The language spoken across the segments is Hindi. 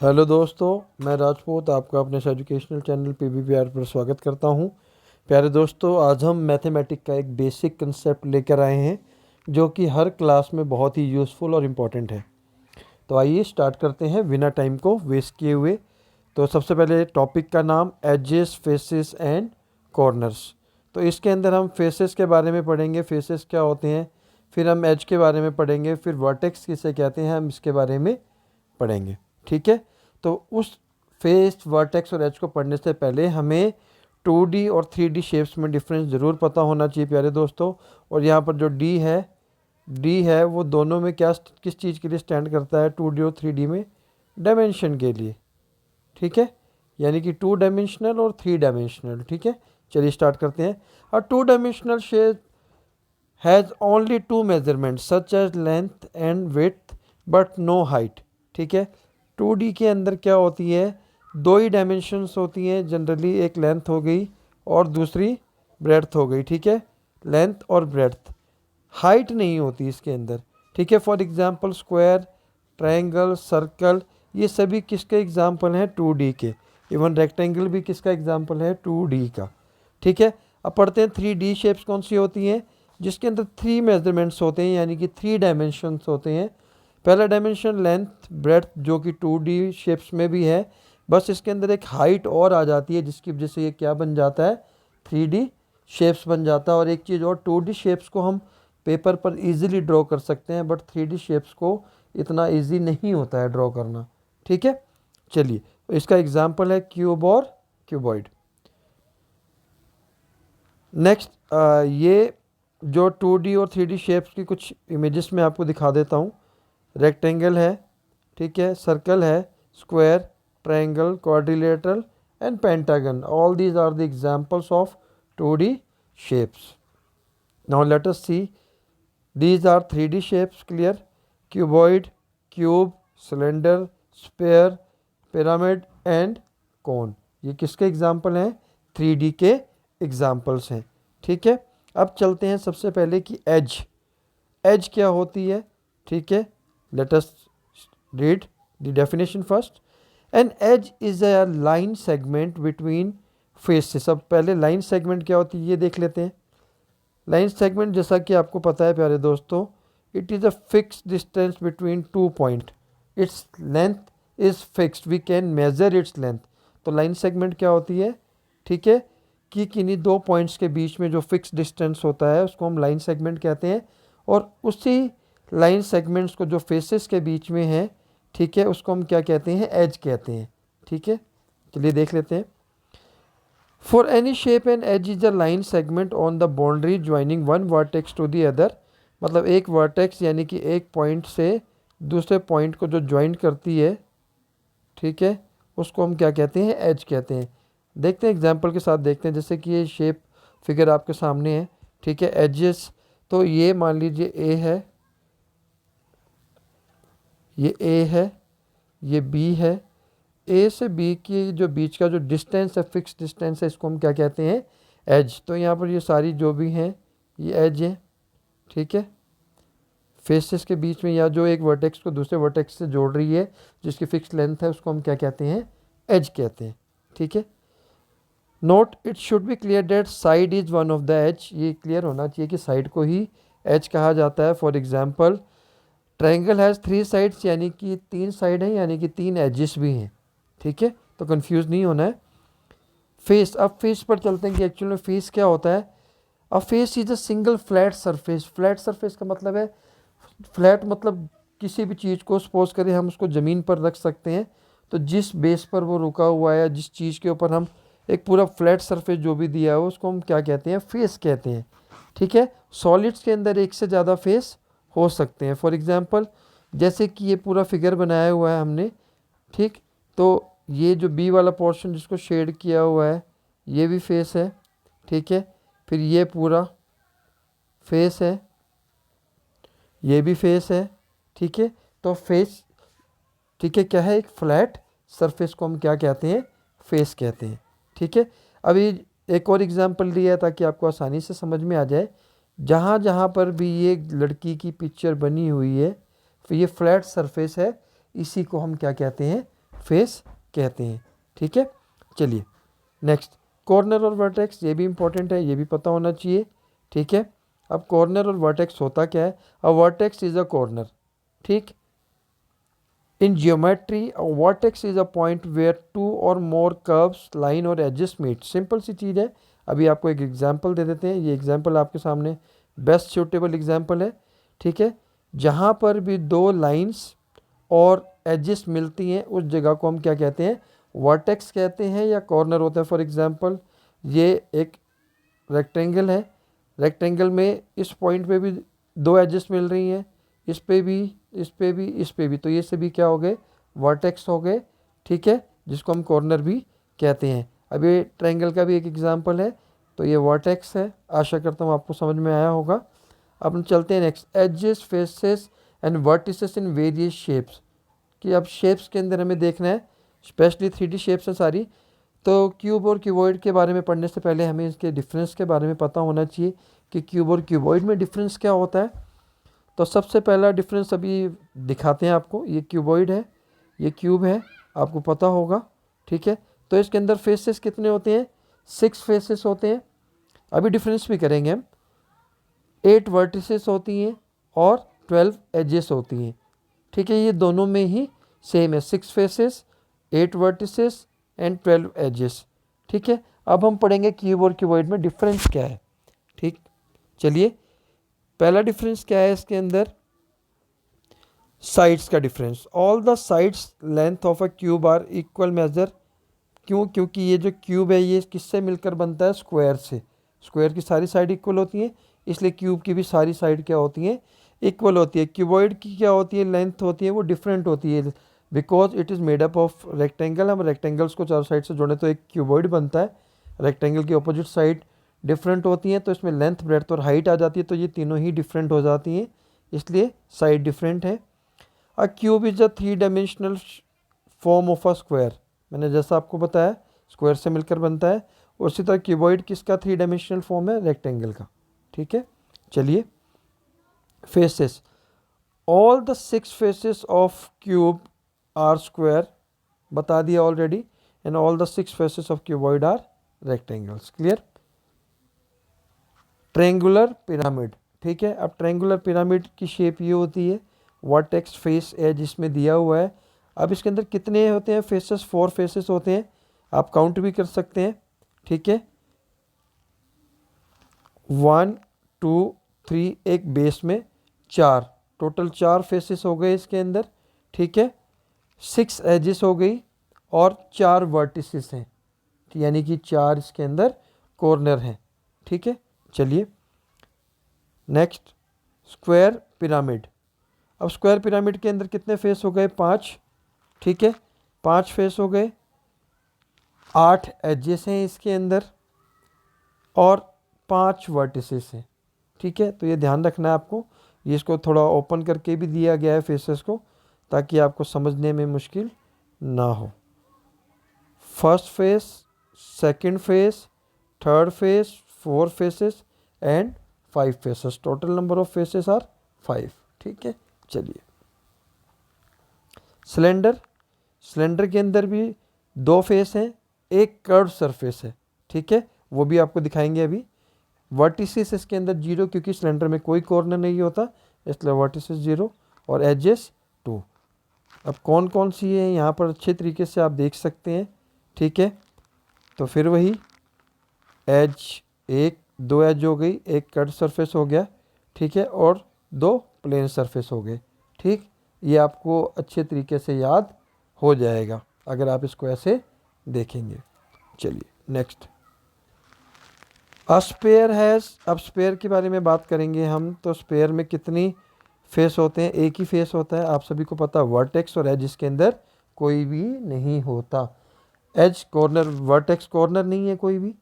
हेलो दोस्तों, मैं राजपूत आपका अपने इस एजुकेशनल चैनल PBPR पर स्वागत करता हूं। प्यारे दोस्तों, आज हम मैथमेटिक का एक बेसिक कंसेप्ट लेकर आए हैं जो कि हर क्लास में बहुत ही यूज़फुल और इम्पॉर्टेंट है। तो आइए स्टार्ट करते हैं बिना टाइम को वेस्ट किए हुए। तो सबसे पहले टॉपिक का नाम एजेस, फेसेस एंड कॉर्नर्स। तो इसके अंदर हम फेसेस के बारे में पढ़ेंगे, फेसेस क्या होते हैं, फिर हम एज के बारे में पढ़ेंगे, फिर वर्टेक्स किसे कहते हैं हम इसके बारे में पढ़ेंगे। ठीक है, तो उस फेस, वर्टेक्स और एज को पढ़ने से पहले हमें 2D और 3D शेप्स में डिफरेंस ज़रूर पता होना चाहिए प्यारे दोस्तों। और यहाँ पर जो डी है वो दोनों में क्या, किस चीज़ के लिए स्टैंड करता है 2D और 3D में? डायमेंशन के लिए। ठीक है, यानी कि 2 डायमेंशनल और 3 डायमेंशनल। ठीक है, चलिए स्टार्ट करते हैं। और 2 dimensional shape has only 2 measurements such as length and width but no height. ठीक है, 2D के अंदर क्या होती है, 2 ही डायमेंशंस होती हैं जनरली, एक लेंथ हो गई और दूसरी ब्रेड्थ हो गई। ठीक है, लेंथ और ब्रेड्थ, हाइट नहीं होती इसके अंदर। ठीक है, for example square, triangle, circle, ये सभी किसके एग्जांपल हैं? 2D के। इवन रेक्टेंगल भी किसका एग्जांपल है? 2D का। ठीक है, अब पढ़ते हैं 3D शेप्स कौन सी होती हैं, जिसके अंदर 3 मेजरमेंट्स होते हैं, यानी कि 3 डायमेंशंस होते हैं। पहला डायमेंशन लेंथ, ब्रेड्थ, जो कि 2D शेप्स में भी है, बस इसके अंदर एक हाइट और आ जाती है जिसकी वजह से ये क्या बन जाता है? 3D शेप्स बन जाता है। और एक चीज़ और, 2D शेप्स को हम पेपर पर इजीली ड्रॉ कर सकते हैं, बट 3D शेप्स को इतना इजी नहीं होता है ड्रॉ करना। ठीक है, चलिए इसका एग्जांपल है क्यूब और क्यूबॉइड। नेक्स्ट, ये जो 2D और 3D शेप्स की कुछ इमेजेस में आपको दिखा देता हूँ। रेक्टेंगल है, ठीक है, सर्कल है, square, triangle, quadrilateral and pentagon, all these are the examples of 2D shapes. Now let us see, these are 3D shapes, clear? Cuboid, cube, cylinder, sphere, pyramid and cone, ये किसके एग्जाम्पल हैं? 3D के एग्जाम्पल्स हैं। ठीक है, अब चलते हैं सबसे पहले कि एज क्या होती है। ठीक है, let us read the definition first. An edge is a line segment between faces. अब पहले लाइन सेगमेंट क्या होती है ये देख लेते हैं। लाइन सेगमेंट, जैसा कि आपको पता है प्यारे दोस्तों, it is a fix distance between 2 point, its length is fixed, we can measure its length. तो लाइन सेगमेंट क्या होती है? ठीक है, कि किन्हीं 2 पॉइंट्स के बीच में जो फिक्स डिस्टेंस होता है उसको हम लाइन सेगमेंट कहते हैं। और उसी लाइन सेगमेंट्स को जो फेसेस के बीच में है, ठीक है, उसको हम क्या कहते हैं? एज कहते हैं। ठीक है, चलिए देख लेते हैं। For any shape and edge is a line segment on the boundary joining one vertex to the other. मतलब एक वर्टेक्स यानी कि एक पॉइंट से दूसरे पॉइंट को जो ज्वाइन करती है, ठीक है, उसको हम क्या कहते हैं? एज कहते हैं। देखते हैं एग्जांपल के साथ, देखते हैं। जैसे कि ये शेप फिगर आपके सामने है, ठीक है, एजेस। तो ये मान लीजिए ए है, ये ए है, ये बी है। ए से बी की जो बीच का जो डिस्टेंस है, फिक्स डिस्टेंस है, इसको हम क्या कहते हैं? एज। तो यहाँ पर ये सारी जो भी हैं ये एज है। ठीक है, फेसेस के बीच में, या जो एक वर्टेक्स को दूसरे वर्टेक्स से जोड़ रही है जिसकी फिक्स लेंथ है, उसको हम क्या कहते हैं? एज कहते हैं। ठीक है, note it should be clear that side is one of the edge. ये क्लियर होना चाहिए कि साइड को ही एज कहा जाता है। For example triangle has 3 sides, यानी कि 3 साइड हैं, यानी कि 3 एजेस भी हैं। ठीक है, तो कंफ्यूज नहीं होना है। फेस, अब फेस पर चलते हैं कि एक्चुअल में फेस क्या होता है। अ face is a single flat surface. Flat surface का मतलब है, फ्लैट मतलब किसी भी चीज़ को सपोज करें हम उसको ज़मीन पर रख सकते हैं, तो जिस बेस पर वो रुका हुआ है, जिस चीज़ के ऊपर हम एक पूरा फ्लैट सरफेस जो भी दिया है उसको हम क्या कहते हैं? फेस कहते हैं। ठीक है, सॉलिड्स के अंदर एक से ज़्यादा फेस हो सकते हैं। फॉर एग्जांपल जैसे कि ये पूरा फिगर बनाया हुआ है हमने, ठीक, तो ये जो बी वाला पोर्शन जिसको शेड किया हुआ है ये भी फेस है। ठीक है, फिर ये पूरा फेस है, ये भी फेस है। ठीक है, तो फेस, ठीक है, क्या है? एक फ्लैट सरफेस को हम क्या कहते हैं? फेस कहते हैं। ठीक है, अभी एक और एग्जांपल लिया है ताकि आपको आसानी से समझ में आ जाए। जहाँ जहाँ पर भी ये लड़की की पिक्चर बनी हुई है, तो ये फ्लैट सरफेस है, इसी को हम क्या कहते हैं? फेस कहते हैं। ठीक है, चलिए नेक्स्ट, कॉर्नर और वर्टेक्स, ये भी इंपॉर्टेंट है, ये भी पता होना चाहिए। ठीक है, अब कॉर्नर और वर्टेक्स होता क्या है? A vertex is a corner. ठीक, in geometry a vertex is a point where two or more curves, line और एजेस मीट। सिंपल सी चीज़ है। अभी आपको एक एग्जांपल दे देते हैं, ये एग्जांपल आपके सामने बेस्ट सूटेबल एग्जांपल है। ठीक है, जहाँ पर भी दो लाइंस और एजेस मिलती हैं उस जगह को हम क्या कहते हैं? वर्टेक्स कहते हैं या कॉर्नर होता है। फॉर एग्जांपल ये एक रेक्टेंगल है, रेक्टेंगल में इस पॉइंट पे भी दो एजेस मिल रही हैं, इस पे भी, इस पे भी, इस पे भी, तो ये सभी क्या हो गए? वर्टेक्स हो गए। ठीक है, जिसको हम कॉर्नर भी कहते हैं। अब ये ट्रायंगल का भी एक एग्जांपल है, तो ये वर्टेक्स है। आशा करता हूँ आपको समझ में आया होगा। अब हम चलते हैं next, edges, faces and vertices in various shapes. कि अब शेप्स के अंदर हमें देखना है, स्पेशली 3D शेप्स हैं सारी। तो क्यूब और क्यूबॉइड के बारे में पढ़ने से पहले हमें इसके डिफरेंस के बारे में पता होना चाहिए कि क्यूब और क्यूबॉइड में डिफरेंस क्या होता है। तो सबसे पहला डिफरेंस अभी दिखाते हैं आपको। ये क्यूबॉइड है, ये क्यूब है, आपको पता होगा। ठीक है, तो इसके अंदर फेसेस कितने होते हैं? 6 फेसेस होते हैं। अभी डिफरेंस भी करेंगे हम। 8 वर्टिसेस होती हैं और 12 एजेस होती हैं। ठीक है, ये दोनों में ही सेम है, 6 फेसेस, 8 वर्टिसेस एंड 12 एजेस। ठीक है, अब हम पढ़ेंगे क्यूब और क्यूबॉइड में डिफरेंस क्या है। ठीक, चलिए पहला डिफरेंस क्या है इसके अंदर? साइड्स का difference. All the sides length of a cube are equal measure. क्यों? क्योंकि ये जो क्यूब है ये किससे मिलकर बनता है? स्क्वायर से। स्क्वायर की सारी साइड इक्वल होती हैं, इसलिए क्यूब की भी सारी साइड क्या होती हैं? इक्वल होती है। क्यूबॉइड की क्या होती है? लेंथ होती है वो डिफरेंट होती है, because it is made up of rectangle. हम रेक्टेंगल्स को चारों साइड से जोड़ें तो एक क्यूबॉइड बनता है। रेक्टेंगल की अपोजिट साइड डिफरेंट होती हैं, तो इसमें लेंथ, ब्रेड्थ और हाइट आ जाती है, तो ये तीनों ही डिफरेंट हो जाती हैं, इसलिए साइड डिफरेंट है। अ cube is a 3 dimensional form of a square. मैंने जैसा आपको बताया स्क्वायर से मिलकर बनता है, और उसी तरह क्यूबॉइड किसका 3 डायमेंशनल फॉर्म है? रेक्टेंगल का। ठीक है, चलिए faces. All the 6 faces of cube are square, बता दिया already, and all the 6 faces of cuboid are rectangles. Clear? Triangular pyramid. ठीक है, अब ट्रेंगुलर पिरामिड की शेप ये होती है, वर्टेक्स, फेस, एज इसमें दिया हुआ है। अब इसके अंदर कितने होते हैं फेसेस? 4 फेसेस होते हैं, आप काउंट भी कर सकते हैं। ठीक है, 1 2 3, एक बेस में 4, टोटल 4 फेसेस हो गए इसके अंदर। ठीक है, 6 एजेस हो गई और 4 वर्टिसेस हैं, यानी कि 4 इसके अंदर कॉर्नर हैं। ठीक है, चलिए नेक्स्ट, स्क्वायर पिरामिड। अब स्क्वायर पिरामिड के अंदर कितने फेस हो गए? 5। ठीक है, 5 फेस हो गए, 8 एजेस हैं इसके अंदर और 5 वर्टिसेस हैं। ठीक है, तो ये ध्यान रखना है आपको, ये इसको थोड़ा ओपन करके भी दिया गया है फेसेस को, ताकि आपको समझने में मुश्किल ना हो। First face, second face, third face, 4 faces and 5 faces. Total number of faces are 5। ठीक है, चलिए सिलेंडर। सिलेंडर के अंदर भी 2 फेस हैं, एक कर्व सरफेस है। ठीक है, वो भी आपको दिखाएंगे अभी। वर्टिसेस इसके अंदर 0, क्योंकि सिलेंडर में कोई कॉर्नर नहीं होता, इसलिए वर्टिसेस 0 और एजेस 2। अब कौन कौन सी है यहाँ पर अच्छे तरीके से आप देख सकते हैं। ठीक है, तो फिर वही एज, एक 2 एज हो गई, एक कट सरफेस हो गया। ठीक है, और 2 प्लेन सरफेस हो गए। ठीक, ये आपको अच्छे तरीके से याद हो जाएगा अगर आप इसको ऐसे देखेंगे। चलिए नेक्स्ट, अ स्पेयर हैज़। अब स्पेयर के बारे में बात करेंगे हम, तो स्पेयर में कितनी फेस होते हैं? एक ही फेस होता है, आप सभी को पता है, वर्टेक्स और एज इसके अंदर कोई भी नहीं होता। एज कॉर्नर, वर्टेक्स कॉर्नर नहीं है कोई भी,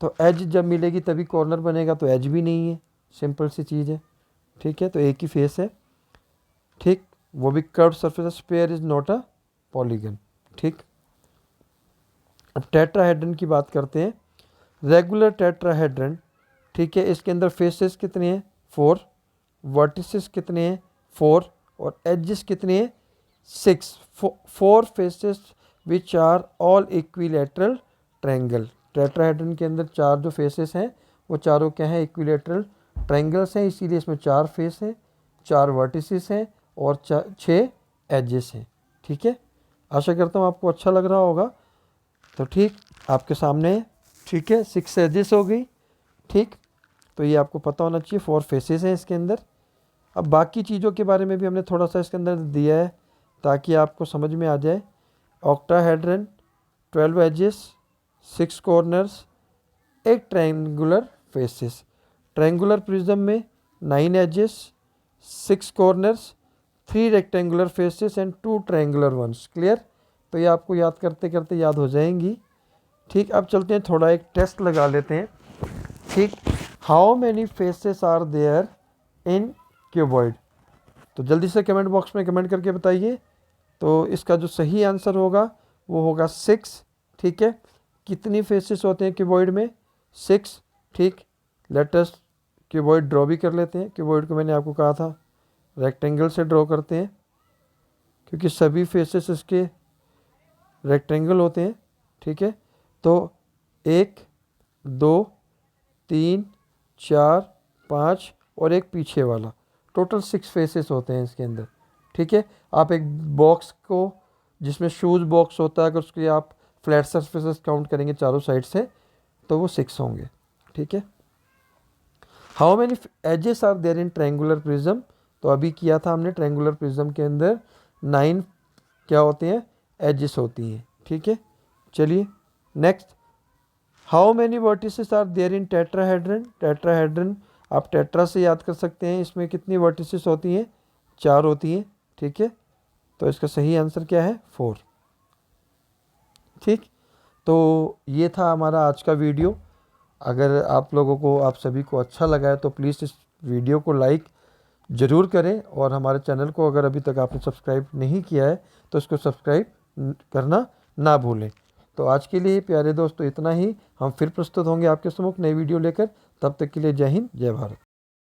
तो एज जब मिलेगी तभी कॉर्नर बनेगा, तो एज भी नहीं है, सिंपल सी चीज़ है। ठीक है, तो एक ही फेस है। ठीक, वो भी curve surface. Spare is not a polygon. ठीक, अब टेट्राहेड्रन की बात करते हैं। रेगुलर टेट्राहेड्रन, ठीक है, इसके अंदर फेसेस कितने हैं? 4, वर्टिसेस कितने हैं? 4, और एजेस कितने हैं? 6 4 faces which are all equilateral triangle. Tetrahedron के अंदर 4 जो फेसेस हैं वो चारों क्या हैं, इक्विलेटरल ट्रायंगल्स हैं, इसीलिए इसमें 4 फेस हैं, 4 वर्टिसेस हैं और 6 एजेस हैं। ठीक है, आशा करता हूँ आपको अच्छा लग रहा होगा। तो ठीक आपके सामने है, ठीक है, 6 एजेस हो गई। ठीक, तो ये आपको पता होना चाहिए, 4 फेसेस हैं इसके अंदर। अब बाकी चीज़ों के बारे में भी हमने थोड़ा सा इसके अंदर दिया है ताकि आपको समझ में आ जाए। Octahedron 12 edges, 6 corners, 8 triangular faces. Triangular prism में 9 edges, 6 corners, 3 rectangular faces and 2 triangular ones. Clear? तो ये आपको याद करते करते याद हो जाएंगी। ठीक, अब चलते हैं, थोड़ा एक टेस्ट लगा लेते हैं। ठीक, how many faces are there in cuboid? तो जल्दी से कमेंट बॉक्स में कमेंट करके बताइए। तो इसका जो सही आंसर होगा वो होगा 6। ठीक है, कितनी फेसेस होते हैं क्यूबॉइड में? 6। ठीक, लेट अस क्यूबॉइड ड्रॉ भी कर लेते हैं। क्यूबॉइड को मैंने आपको कहा था रेक्टेंगल से ड्रॉ करते हैं क्योंकि सभी फेसेस इसके रेक्टेंगल होते हैं। ठीक है, तो 1 2 3 4 5 और एक पीछे वाला, टोटल 6 फेसेस होते हैं इसके अंदर। ठीक है, आप एक बॉक्स को जिसमें शूज़ बॉक्स होता है, अगर उसके आप फ्लैट सरफेसेस काउंट करेंगे चारों साइड से तो वो 6 होंगे। ठीक है, how many edges are there in triangular prism? तो अभी किया था हमने, ट्रायंगुलर प्रिज्म के अंदर 9 क्या होते हैं, एजेस होती हैं। ठीक है, चलिए next, how many vertices are there in tetrahedron? Tetrahedron आप टेट्रा से याद कर सकते हैं, इसमें कितनी वर्टिसेस होती हैं? 4 होती हैं। ठीक है, तो इसका सही आंसर क्या है? 4। ठीक, तो ये था हमारा आज का वीडियो। अगर आप लोगों को, आप सभी को अच्छा लगा है तो प्लीज़ इस वीडियो को लाइक ज़रूर करें और हमारे चैनल को अगर अभी तक आपने सब्सक्राइब नहीं किया है तो इसको सब्सक्राइब करना ना भूलें। तो आज के लिए प्यारे दोस्तों इतना ही। हम फिर प्रस्तुत होंगे आपके सम्मुख नई वीडियो लेकर। तब तक के लिए जय हिंद, जय भारत।